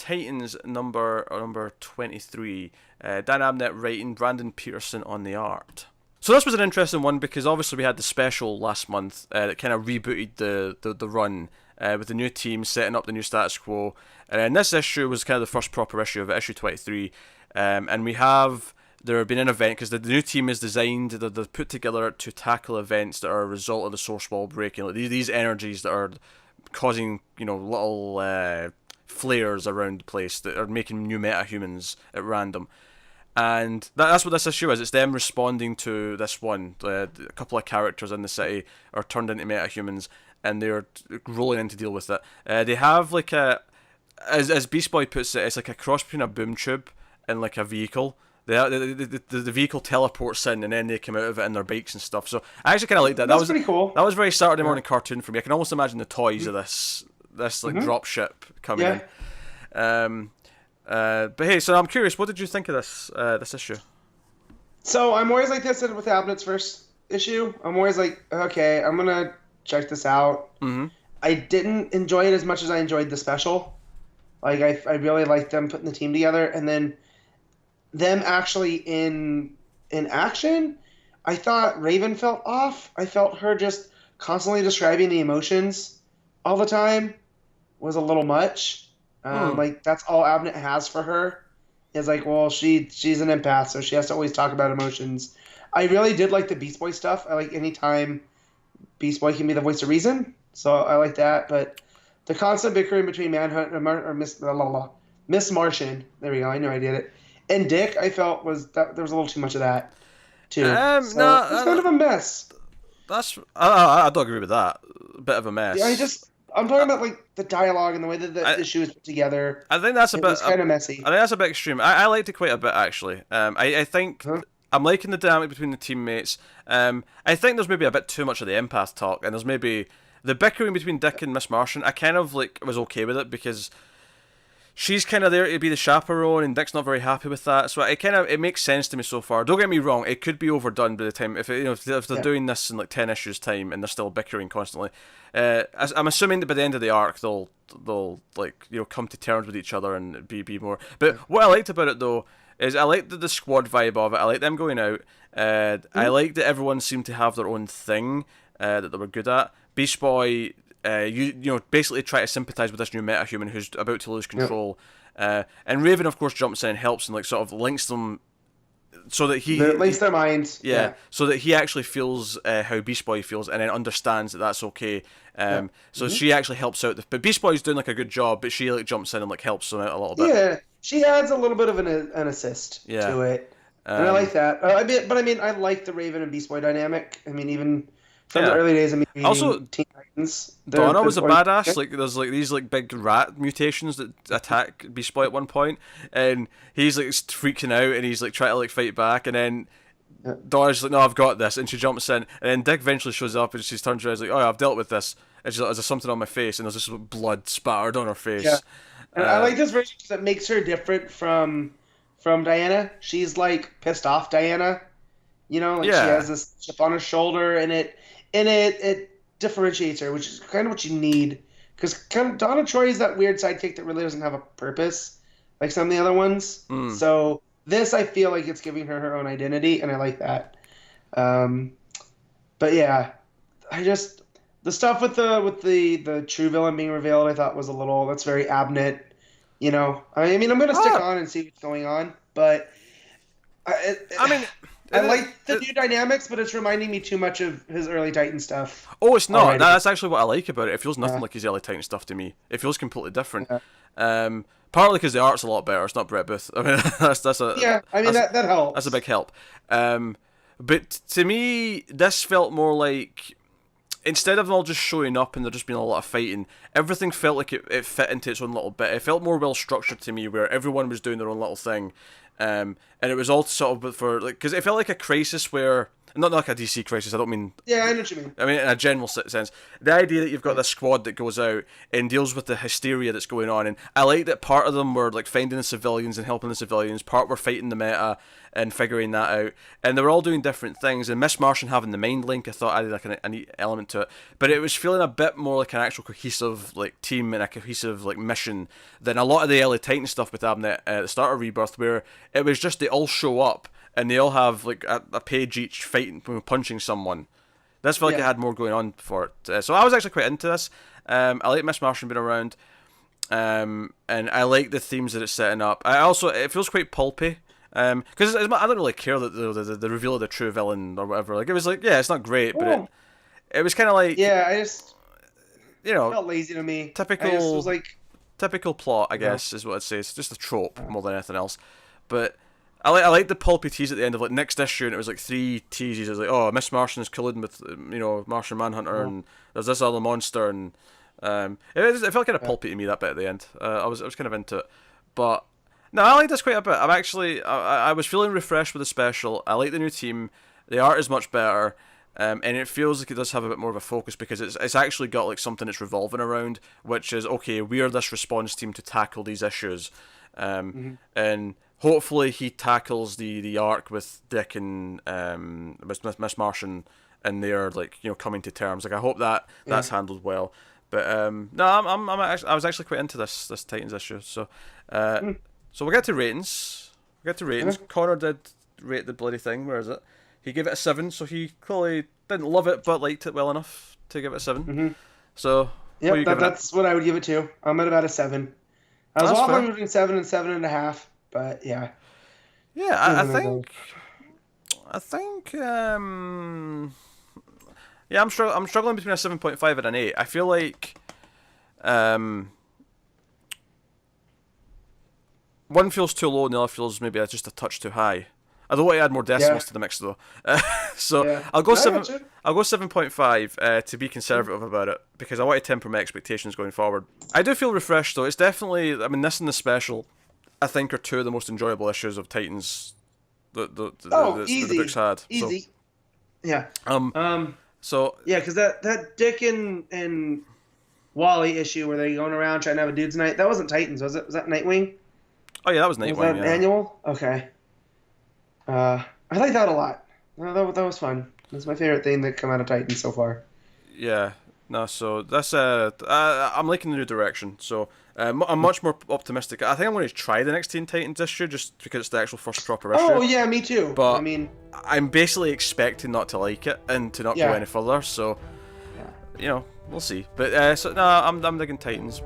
Titans number 23. Dan Abnett writing, Brandon Peterson on the art. So this was an interesting one because obviously we had the special last month that kind of rebooted the run with the new team setting up the new status quo. And this issue was kind of the first proper issue of issue 23. And there have been an event because the new team is designed, they're put together to tackle events that are a result of the source wall breaking. Like these energies that are causing, little flares around the place that are making new metahumans at random. And that's what this issue is. It's them responding to this one. A couple of characters in the city are turned into metahumans, and they're rolling in to deal with it. They have like as Beast Boy puts it, it's like a cross between a boom tube and like a vehicle. The vehicle teleports in, and then they come out of it in their bikes and stuff. So I actually kind of like that. That's pretty cool. That was very Saturday morning cartoon for me. I can almost imagine the toys of this like drop ship coming in. But hey, so I'm curious, what did you think of this issue? So I'm always like this with Abnett's first issue. I'm always like, okay, I'm gonna check this out. I didn't enjoy it as much as I enjoyed the special. Like I really liked them putting the team together, and then them actually in action. I thought Raven felt off. I felt her just constantly describing the emotions all the time was a little much. Like that's all Abnett has for her is like, well, she's an empath, so she has to always talk about emotions. I really did like the Beast Boy stuff. I like anytime Beast Boy can be the voice of reason, so I like that. But the constant bickering between Manhunt and Miss Martian, there we go, I knew I did it, and Dick, I felt there was a little too much of that too. It's kind of a mess. I don't agree with that. A bit of a mess. Yeah, I'm talking about like the dialogue and the way that the issue is put together. I think that's a bit kind of messy. I think that's a bit extreme. I liked it quite a bit actually. I think I'm liking the dynamic between the teammates. I think there's maybe a bit too much of the empath talk, and there's maybe the bickering between Dick and Miss Martian. I kind of like was okay with it because she's kind of there to be the chaperone, and Dick's not very happy with that. So it makes sense to me so far. Don't get me wrong; it could be overdone by the time if they're doing this in like 10 issues time and they're still bickering constantly. I'm assuming that by the end of the arc they'll like come to terms with each other and be more. But what I liked about it though is I liked the squad vibe of it. I liked them going out. I liked that everyone seemed to have their own thing that they were good at. Beast Boy. Basically try to sympathise with this new metahuman who's about to lose control. And Raven, of course, jumps in and helps and like sort of links them so that he... links their minds. Yeah, so that he actually feels how Beast Boy feels and then understands that that's okay. So she actually helps out. But Beast Boy's doing like a good job, but she like jumps in and like helps them out a little bit. Yeah, she adds a little bit of an assist to it. And I like that. I like the Raven and Beast Boy dynamic. I mean, even... From the early days of me reading also, Teen Titans. Donna was a badass. Like there's like these like big rat mutations that attack Beast Boy at one point, and he's like freaking out and he's like trying to like fight back, and then Donna's like, "No, I've got this," and she jumps in, and then Dick eventually shows up and she turns around and is like, "Oh, yeah, I've dealt with this," and she's like, "Is there something on my face?" And there's just blood spattered on her face. Yeah, and I like this version because it makes her different from Diana. She's like pissed off Diana, she has this chip on her shoulder, and it differentiates her, which is kind of what you need. Because kind of Donna Troy is that weird sidekick that really doesn't have a purpose, like some of the other ones. So this, I feel like it's giving her her own identity, and I like that. But yeah, the stuff with the true villain being revealed, I thought was a little. That's very Abnett. I mean, I'm gonna stick on and see what's going on, but I like the new dynamics, but it's reminding me too much of his early Titan stuff. Oh, it's not. Already. That's actually what I like about it. It feels nothing like his early Titan stuff to me. It feels completely different. Partly because the art's a lot better. It's not Brett Booth. I mean, that helps. That's a big help. But to me, this felt more like instead of them all just showing up and there just being a lot of fighting, everything felt like it fit into its own little bit. It felt more well structured to me, where everyone was doing their own little thing. And it was all sort of for like, because it felt like a crisis where not like a DC crisis. I don't mean. Yeah, I know what you mean. I mean, in a general sense, the idea that you've got this squad that goes out and deals with the hysteria that's going on, and I like that part of them were like finding the civilians and helping the civilians, part were fighting the meta and figuring that out, and they were all doing different things. And Miss Martian having the mind link, I thought added like a neat element to it, but it was feeling a bit more like an actual cohesive like team and a cohesive like mission than a lot of the LA Titan stuff with Abnett at the start of Rebirth, where it was just they all show up and they all have like a page each fighting, punching someone. This felt like it had more going on for it. So I was actually quite into this. I like Miss Martian being around, and I like the themes that it's setting up. It feels quite pulpy. Because I don't really care that the reveal of the true villain or whatever. Like it was like, yeah, it's not great, but it was kind of like, I just it felt lazy to me. Typical. I just was like, typical plot, I guess, is what I'd say. It's just a trope more than anything else. But I like the pulpy tease at the end of like next issue, and it was like 3 teases. It was like, oh, Miss Martian is colluding with Martian Manhunter, and there's this other monster, and it felt kind of pulpy to me, that bit at the end. I was kind of into it, but. No, I like this quite a bit. I was feeling refreshed with the special. I like the new team. The art is much better, and it feels like it does have a bit more of a focus because it's actually got like something it's revolving around, which is okay. We are this response team to tackle these issues, and hopefully he tackles the arc with Dick and Miss Martian, and they're like coming to terms. Like I hope that's handled well. But no, I was actually quite into this Titans issue. So. So we'll get to ratings. Connor did rate the bloody thing. Where is it? He gave it a 7, so he clearly didn't love it, but liked it well enough to give it a 7. So yeah, that's what I would give it to. I'm at about a 7. I was waffling between 7 and 7.5, but yeah. Yeah, I think. Yeah, I'm struggling between a 7.5 and an 8. I feel like. One feels too low and the other feels maybe just a touch too high. I don't want to add more decimals to the mix though. I'll go 7. I'll go 7.5 to be conservative about it because I want to temper my expectations going forward. I do feel refreshed though. It's definitely. I mean, this and the special, I think, are 2 of the most enjoyable issues of Titans. The book's had. Easy. So, yeah. So. Yeah, because that Dick and Wally issue where they going around trying to have a dude's night. That wasn't Titans, was it? Was that Nightwing? Oh yeah, that was Nightwing. Was that annual? Okay. I like that a lot. That was fun. That's my favorite thing that come out of Titans so far. Yeah. No. So that's I'm liking the new direction. So I'm much more optimistic. I think I'm going to try the next Teen Titans issue just because it's the actual first proper issue. Oh yeah, me too. But I mean, I'm basically expecting not to like it and to not go any further. So we'll see. But I'm digging Titans.